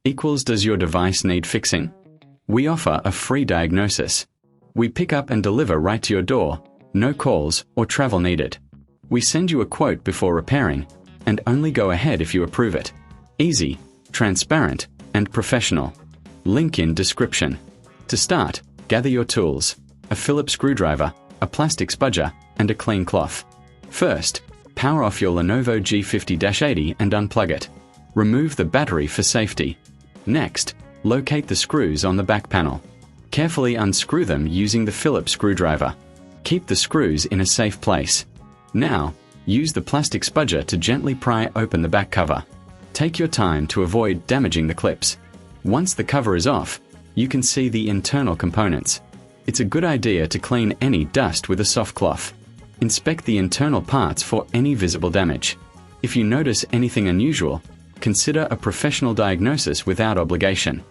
equals does your device need fixing? We offer a free diagnosis. We pick up and deliver right to your door, no calls or travel needed. We send you a quote before repairing, and only go ahead if you approve it. Easy, transparent, and professional. Link in description. To start, gather your tools, a Phillips screwdriver, a plastic spudger, and a clean cloth. First, power off your Lenovo G50-80 and unplug it. Remove the battery for safety. Next, locate the screws on the back panel. Carefully unscrew them using the Phillips screwdriver. Keep the screws in a safe place. Now, use the plastic spudger to gently pry open the back cover. Take your time to avoid damaging the clips. Once the cover is off, you can see the internal components. It's a good idea to clean any dust with a soft cloth. Inspect the internal parts for any visible damage. If you notice anything unusual, consider a professional diagnosis without obligation.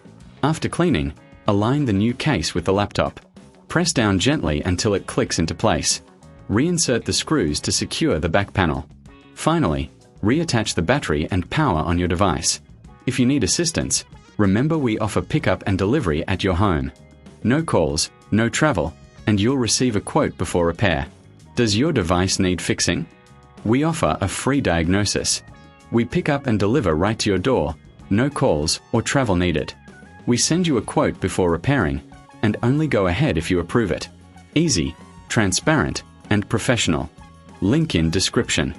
After cleaning, align the new case with the laptop. Press down gently until it clicks into place. Reinsert the screws to secure the back panel. Finally, reattach the battery and power on your device. If you need assistance, remember we offer pickup and delivery at your home. No calls, no travel, and you'll receive a quote before repair. Does your device need fixing? We offer a free diagnosis. We pick up and deliver right to your door, no calls or travel needed. We send you a quote before repairing, and only go ahead if you approve it. Easy, transparent, and professional. Link in description.